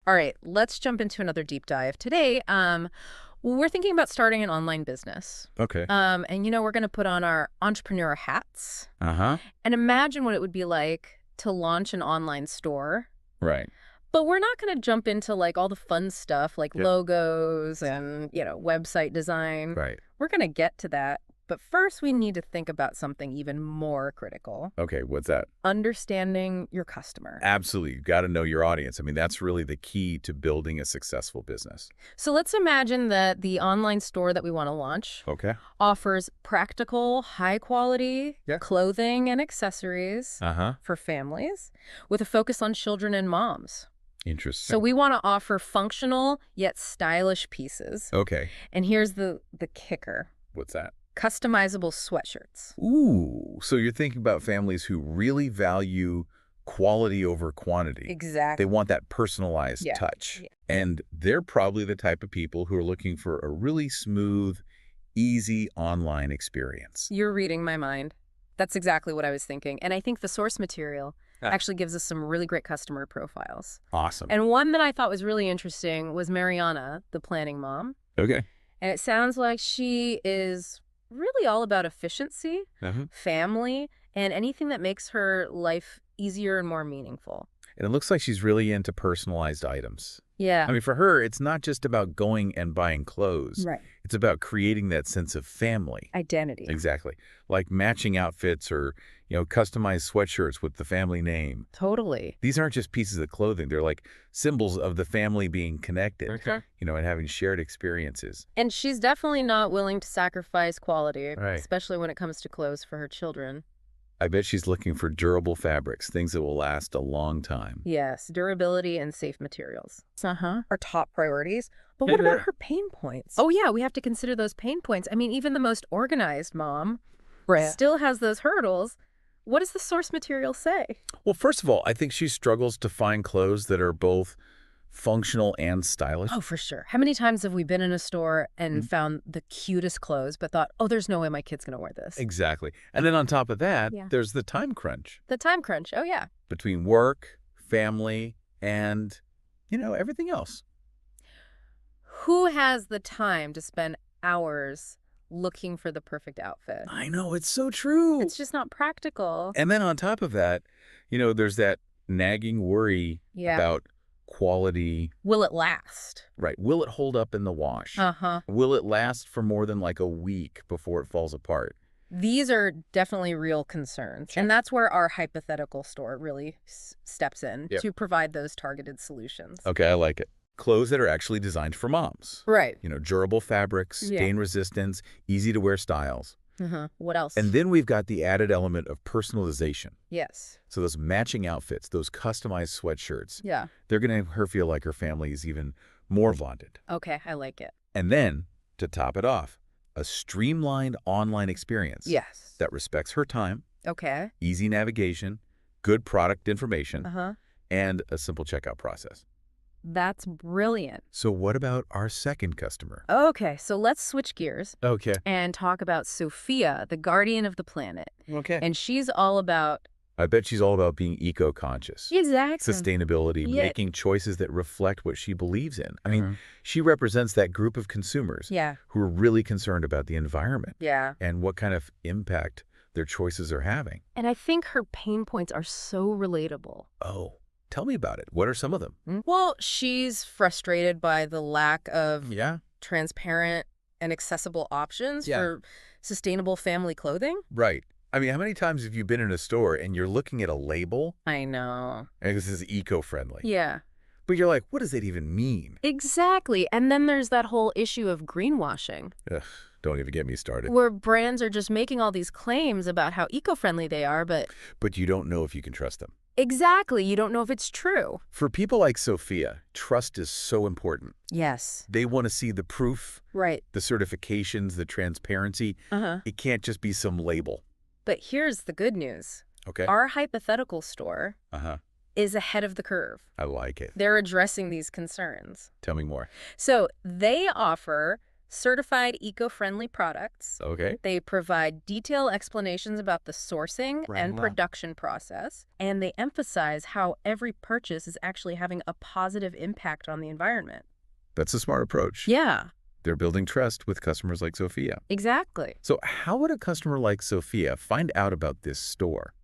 All right, let's jump into another deep dive. Today, we're thinking about starting an online business. Okay. And, we're going to put on our entrepreneur hats Uh-huh. and imagine what it would be like to launch an online store. Right. But we're not going to jump into like all the fun stuff like Yeah. logos and, website design. Right. We're going to get to that. But first, we need to think about something even more critical. Okay, what's that? Understanding your customer. Absolutely. You got to know your audience. I mean, that's really the key to building a successful business. So let's imagine that the online store that we want to launch Okay. offers practical, high-quality Yeah. clothing and accessories Uh-huh. for families with a focus on children and moms. Interesting. So we want to offer functional yet stylish pieces. Okay. And here's the kicker. What's that? Customizable sweatshirts. Ooh. So you're thinking about families who really value quality over quantity. Exactly. They want that personalized Yeah. touch. Yeah. And they're probably the type of people who are looking for a really smooth, easy online experience. You're reading my mind. That's exactly what I was thinking. And I think the source material Ah. actually gives us some really great customer profiles. Awesome. And one that I thought was really interesting was Mariana, the planning mom. Okay. And it sounds like she is really all about efficiency, Uh-huh. family, and anything that makes her life easier and more meaningful. And it looks like she's really into personalized items. Yeah. I mean, for her, it's not just about going and buying clothes. Right. It's about creating that sense of family. Identity. Exactly. Like matching outfits or, customized sweatshirts with the family name. Totally. These aren't just pieces of clothing. They're like symbols of the family being connected, Okay. and having shared experiences. And she's definitely not willing to sacrifice quality, Right. especially when it comes to clothes for her children. I bet she's looking for durable fabrics, things that will last a long time. Yes, durability and safe materials. Uh-huh. Are top priorities. But Hey what about there. her pain points? Oh, yeah, we have to consider those pain points. I mean, even the most organized mom still has those hurdles. What does the source material say? Well, first of all, I think she struggles to find clothes that are both functional and stylish. Oh, for sure. How many times have we been in a store and found the cutest clothes but thought, oh, there's no way my kid's going to wear this? Exactly. And then on top of that, Yeah. there's the time crunch The time crunch. Oh, yeah. between work, family, and, everything else. Who has the time to spend hours looking for the perfect outfit? I know, it's so true. It's just not practical. And then on top of that, there's that nagging worry Yeah. about quality. Will it last? Right. Will it hold up in the wash? Uh-huh. Will it last for more than like a week before it falls apart? These are definitely real concerns. And that's where our hypothetical store really steps in Yep. to provide those targeted solutions. Okay, I like it. Clothes that are actually designed for moms. Right. Durable fabrics, Yeah. stain resistance, easy to wear styles. Uh-huh. What else? And then we've got the added element of personalization. Yes. So those matching outfits, those customized sweatshirts, Yeah. they're going to make her feel like her family is even more bonded. Okay, I like it. And then, to top it off, a streamlined online experience Yes. that respects her time, Okay. easy navigation, good product information, Uh-huh. and a simple checkout process. That's brilliant. So what about our second customer? Okay, so let's switch gears Okay. and talk about Sophia, the guardian of the planet. Okay. And she's all about... I bet she's all about being eco-conscious. Exactly. Sustainability, Yeah. making choices that reflect what she believes in. I mean, she represents that group of consumers Yeah. who are really concerned about the environment Yeah. and what kind of impact their choices are having. And I think her pain points are so relatable. Oh, tell me about it. What are some of them? Well, she's frustrated by the lack of Yeah. transparent and accessible options Yeah. for sustainable family clothing. Right. I mean, how many times have you been in a store and you're looking at a label I know. and this is eco-friendly? Yeah, But you're like, what does that even mean? exactly. And then there's that whole issue of greenwashing, Ugh, don't even get me started. where brands are just making all these claims about how eco-friendly they are, but But you don't know if you can trust them. exactly, you don't know if it's true. For people like Sophia, trust is so important. Yes. They want to see the proof, Right. the certifications, the transparency. Uh-huh. It can't just be some label. But here's the good news. Okay? Our hypothetical store Uh-huh. is ahead of the curve. I like it. They're addressing these concerns. Tell me more. So they offer certified eco-friendly products. Okay. They provide detailed explanations about the sourcing and Wow. production process, and they emphasize how every purchase is actually having a positive impact on the environment. That's a smart approach. Yeah, They're building trust with customers like Sophia. exactly. So how would a customer like Sophia find out about this store?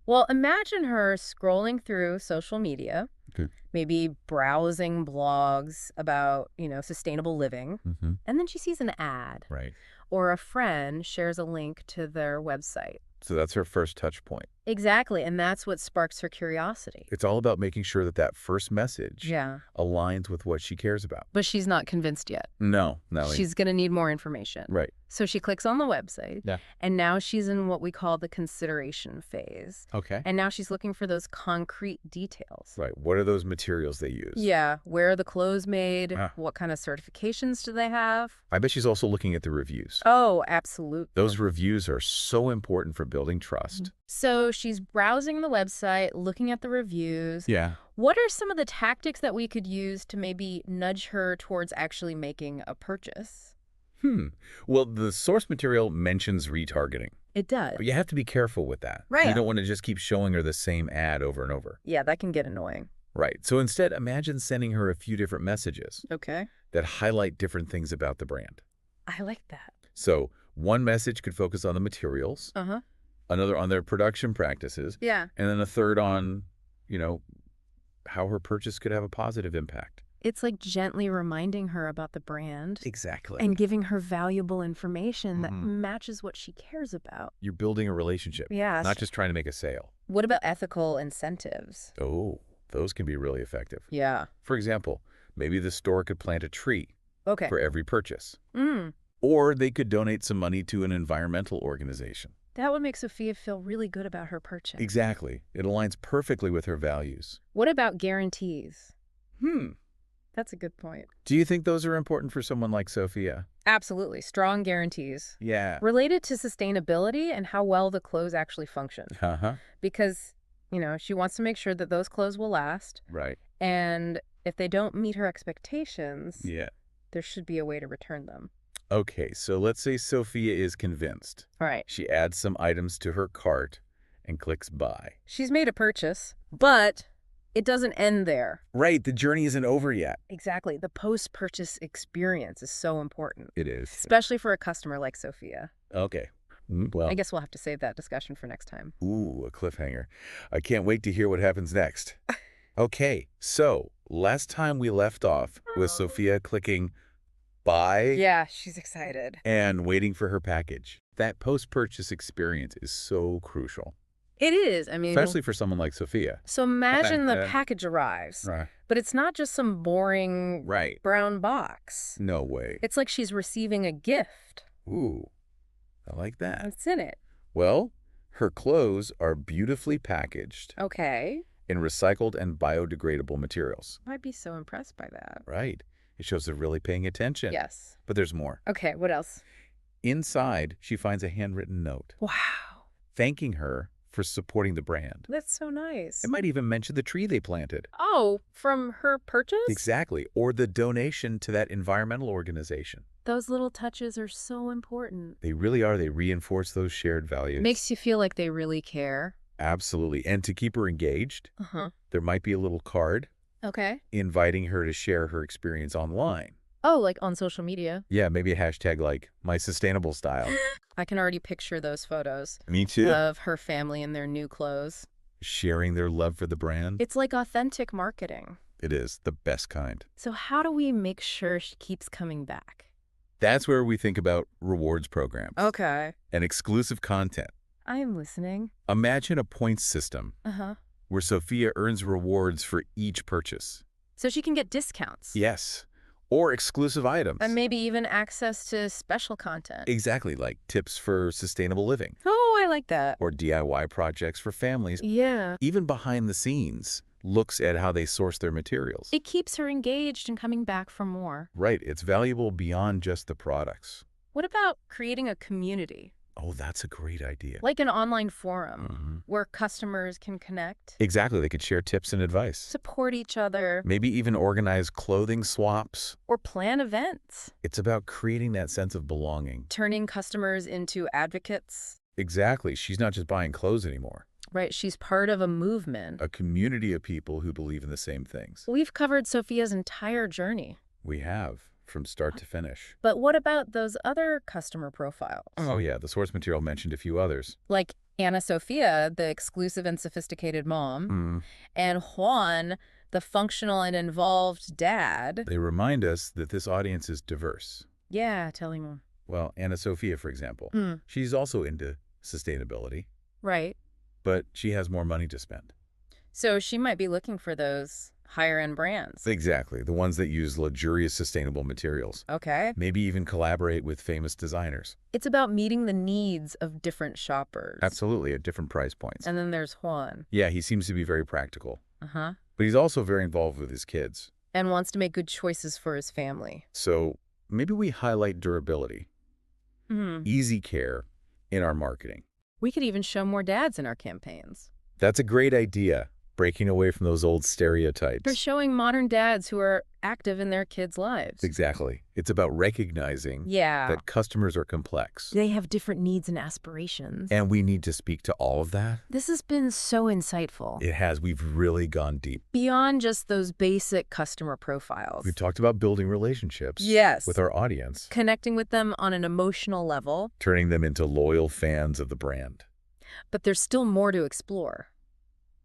Well, imagine her scrolling through social media, Okay. maybe browsing blogs about, sustainable living, Mm-hmm. and then she sees an ad, Right. or a friend shares a link to their website. So that's her first touch point. Exactly, and that's what sparks her curiosity. It's all about making sure that that first message Yeah, aligns with what she cares about. but she's not convinced yet. No. She's going to need more information. Right. So she clicks on the website, Yeah. and now she's in what we call the consideration phase. Okay. And now she's looking for those concrete details. Right. What are those materials they use? Yeah, where are the clothes made? Ah. What kind of certifications do they have? I bet she's also looking at the reviews. Oh, absolutely. Those reviews are so important for building trust. So she's browsing the website, looking at the reviews. Yeah. What are some of the tactics that we could use to maybe nudge her towards actually making a purchase? Well, the source material mentions retargeting, It does. but you have to be careful with that. Right. You don't want to just keep showing her the same ad over and over. Yeah, that can get annoying. Right. So instead, imagine sending her a few different messages Okay. that highlight different things about the brand. I like that. So one message could focus on the materials, Uh-huh. another on their production practices, Yeah. and then a third on, how her purchase could have a positive impact. It's like gently reminding her about the brand Exactly. and giving her valuable information that Mhm. matches what she cares about. You're building a relationship, Yeah. not just trying to make a sale. What about ethical incentives? Oh, those can be really effective. Yeah. For example, maybe the store could plant a tree Okay. for every purchase. Mm. Or they could donate some money to an environmental organization. That would make Sophia feel really good about her purchase. Exactly. It aligns perfectly with her values. What about guarantees? Hmm. That's a good point. Do you think those are important for someone like Sophia? Absolutely. Strong guarantees. Yeah. Related to sustainability and how well the clothes actually function. Uh-huh. Because, she wants to make sure that those clothes will last. Right. And if they don't meet her expectations, Yeah. there should be a way to return them. Okay, so let's say Sophia is convinced. All right. She adds some items to her cart and clicks buy. She's made a purchase, but it doesn't end there. Right, the journey isn't over yet. Exactly. The post-purchase experience is so important, It is. especially for a customer like Sophia. Okay. Well, I guess we'll have to save that discussion for next time. ooh, a cliffhanger. I can't wait to hear what happens next. Okay, so last time we left off with Sophia clicking buy Yeah, she's excited. and waiting for her package. That post-purchase experience is so crucial, It is. I mean, especially for someone like Sophia. so imagine the Yeah. package arrives, Right. but it's not just some boring Right. brown box. No way. It's like she's receiving a gift. Ooh, I like that. What's in it? Well, her clothes are beautifully packaged Okay. in recycled and biodegradable materials. I'd be so impressed by that. Right. It shows they're really paying attention. Yes. But there's more. Okay, what else? Inside, she finds a handwritten note Wow. thanking her for supporting the brand. That's so nice. It might even mention the tree they planted. Oh, from her purchase? Exactly. Or the donation to that environmental organization. Those little touches are so important. They really are. They reinforce those shared values. Makes you feel like they really care. Absolutely. And to keep her engaged, Uh-huh. there might be a little card Okay. inviting her to share her experience online. Oh, like on social media. Yeah, maybe a hashtag like my sustainable style. I can already picture those photos Me too. of her family in their new clothes. Sharing their love for the brand. It's like authentic marketing. It is the best kind. So how do we make sure she keeps coming back? That's where we think about rewards programs Okay. and exclusive content. I am listening. Imagine a points system Uh-huh. where Sophia earns rewards for each purchase. So she can get discounts. Yes. Or exclusive items. And maybe even access to special content. Exactly, like tips for sustainable living Oh, I like that. or DIY projects for families. Yeah. Even behind the scenes, looks at how they source their materials. It keeps her engaged and coming back for more. Right, it's valuable beyond just the products. What about creating a community? Oh, that's a great idea. Like an online forum where customers can connect, Exactly. They could share tips and advice. support each other, Maybe even organize clothing swaps. or plan events, It's about creating that sense of belonging. turning customers into advocates. Exactly. She's not just buying clothes anymore. Right, she's part of a movement. A community of people who believe in the same things. We've covered Sophia's entire journey. We have, from start to finish. But what about those other customer profiles? Oh yeah, the source material mentioned a few others. Like Anna Sophia, the exclusive and sophisticated mom, and Juan, the functional and involved dad. They remind us that this audience is diverse. Yeah, tell me more. Well, Anna Sophia, for example, she's also into sustainability, Right. but she has more money to spend. So she might be looking for those higher-end brands. Exactly, the ones that use luxurious sustainable materials. Okay. Maybe even collaborate with famous designers. It's about meeting the needs of different shoppers. Absolutely, at different price points. And then there's Juan. Yeah, he seems to be very practical. Uh-huh. But he's also very involved with his kids. And wants to make good choices for his family. So maybe we highlight durability, easy care in our marketing. We could even show more dads in our campaigns. That's a great idea, breaking away from those old We're stereotypes. showing modern dads who are active in their kids' lives. Exactly. It's about recognizing Yeah. that customers are complex. They have different needs and aspirations. And we need to speak to all of that. This has been so insightful. It has. We've really gone deep. Beyond just those basic customer profiles. We've talked about building relationships Yes. with our audience, Connecting with them on an emotional level. turning them into loyal fans of the brand. But there's still more to explore.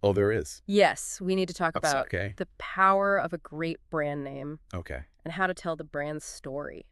Oh, there is. Yes, we need to talk about Okay. the power of a great brand name Okay. and how to tell the brand's story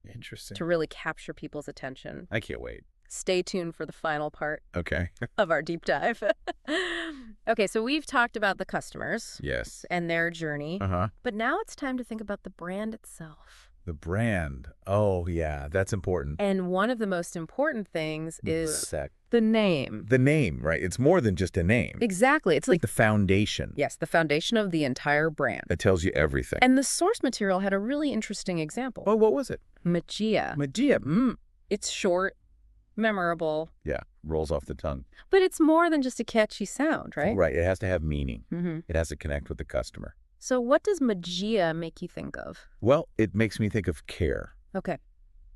Interesting. to really capture people's attention. I can't wait. Stay tuned for the final part Okay. of our deep dive. Okay, so we've talked about the customers Yes. and their journey, but now it's time to think about the brand itself. The brand. Oh, yeah. That's important. And one of the most important things is Sec. the name. The name, right? It's more than just a name. Exactly. It's like, The foundation yes, the foundation of the entire brand. that tells you everything. And the source material had a really interesting example. Oh, what was it? Magia. Magia. It's short, memorable, Yeah. Rolls off the tongue. but it's more than just a catchy sound, right? Right. It has to have meaning. Mm-hmm. It has to connect with the customer. So what does magia make you think of? Well, it makes me think of care, Okay.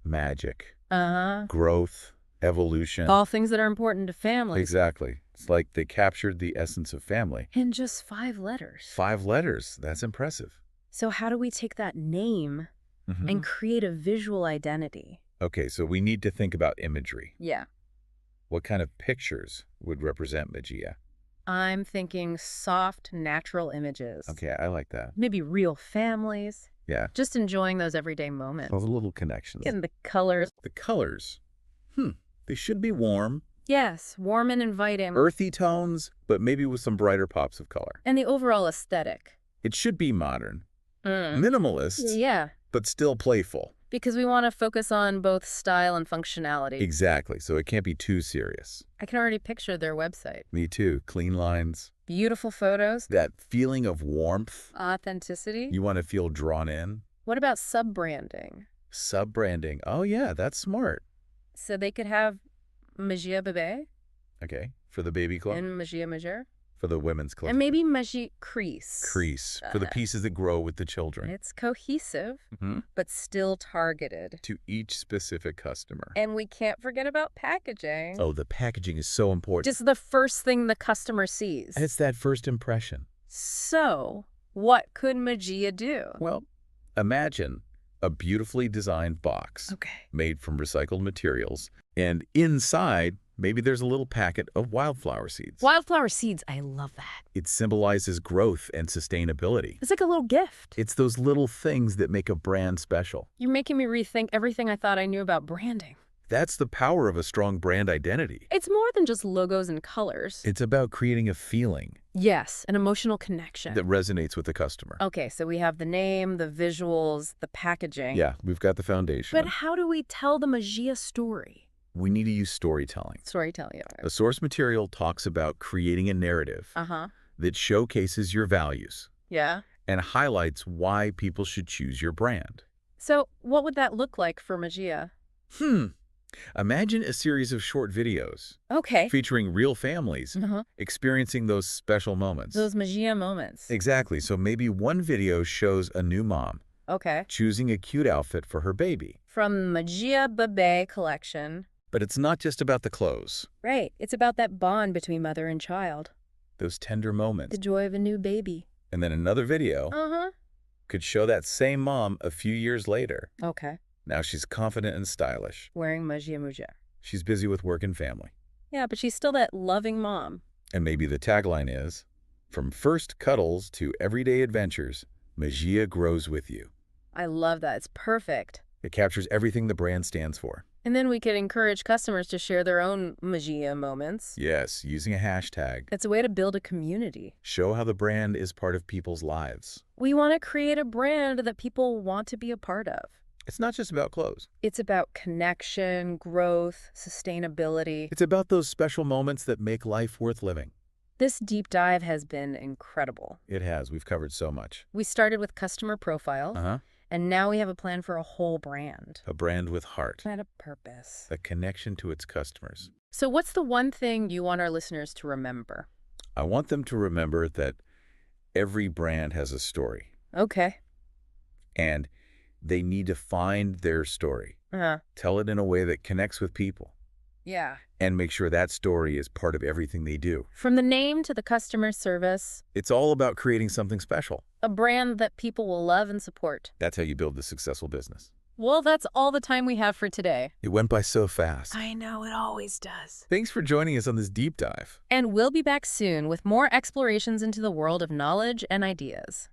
magic, Uh-huh. growth, evolution. All things that are important to families. Exactly. It's like they captured the essence of family. In just 5 letters. 5 letters. That's impressive. So how do we take that name and create a visual identity? Okay, so we need to think about imagery. Yeah. What kind of pictures would represent Magia? I'm thinking soft, natural images. Okay, I like that. Maybe real families. Yeah. Just enjoying those everyday moments. Those little connections. And the colors. The colors. They should be warm, Yes, warm and inviting. earthy tones, but maybe with some brighter pops of color. And the overall aesthetic. It should be modern, Mm. minimalist, Yeah, but still playful. because we want to focus on both style and functionality. Exactly, so it can't be too serious. I can already picture their website. Me too. Clean lines. Beautiful photos. That feeling of warmth. Authenticity. You want to feel drawn in. What about sub-branding? Sub-branding. Oh, yeah, that's smart. So they could have Magia Bébé Okay, for the baby clothes, and Magia Major. for the women's clothes. And maybe Magia Crease. Crease, for the pieces that grow with the children. It's cohesive, Mhm. but still targeted. To each specific customer. And we can't forget about packaging. Oh, the packaging is so important. Just the first thing the customer sees. It's that first impression. So, what could Magia do? Well, imagine a beautifully designed box Okay. made from recycled materials, and inside, maybe there's a little packet of wildflower seeds. Wildflower seeds, I love that. It symbolizes growth and sustainability. It's like a little gift. It's those little things that make a brand special. You're making me rethink everything I thought I knew about branding. That's the power of a strong brand identity. It's more than just logos and colors. It's about creating a feeling Yes, an emotional connection. that resonates with the customer. Okay, so we have the name, the visuals, the packaging. Yeah, we've got the foundation. But how do we tell the Magia story? We need to use storytelling. Storytelling. The source material talks about creating a narrative Uh-huh. that showcases your values Yeah. and highlights why people should choose your brand. So what would that look like for Magia? Imagine a series of short videos Okay. featuring real families Uh-huh. experiencing those special moments. Those magia moments. Exactly. So maybe one video shows a new mom Okay. choosing a cute outfit for her baby. From Magia Bebe collection. But it's not just about the clothes, Right. It's about that bond between mother and child. those tender moments. The joy of a new baby. And then another video Uh-huh. could show that same mom a few years later. Okay. Now she's confident and stylish. Wearing Magia Muja. She's busy with work and family. Yeah, but she's still that loving mom. And maybe the tagline is, from first cuddles to everyday adventures, Magia grows with you. I love that. It's perfect. It captures everything the brand stands for. And then we could encourage customers to share their own Magia moments. Yes, using a hashtag. It's a way to build a community. Show how the brand is part of people's lives. We want to create a brand that people want to be a part of. It's not just about clothes. It's about connection, growth, sustainability. It's about those special moments that make life worth living. This deep dive has been incredible. It has. We've covered so much. We started with customer profile, Uh-huh. and now we have a plan for a whole brand. A brand with heart. And a purpose. A connection to its customers. So what's the one thing you want our listeners to remember? I want them to remember that every brand has a story. Okay. And they need to find their story. Tell it in a way that connects with people. Yeah. And make sure that story is part of everything they do. From the name to the customer service, It's all about creating something special. a brand that people will love and support. That's how you build a successful business. Well, that's all the time we have for today. It went by so fast. I know, it always does. Thanks for joining us on this deep dive. And we'll be back soon with more explorations into the world of knowledge and ideas.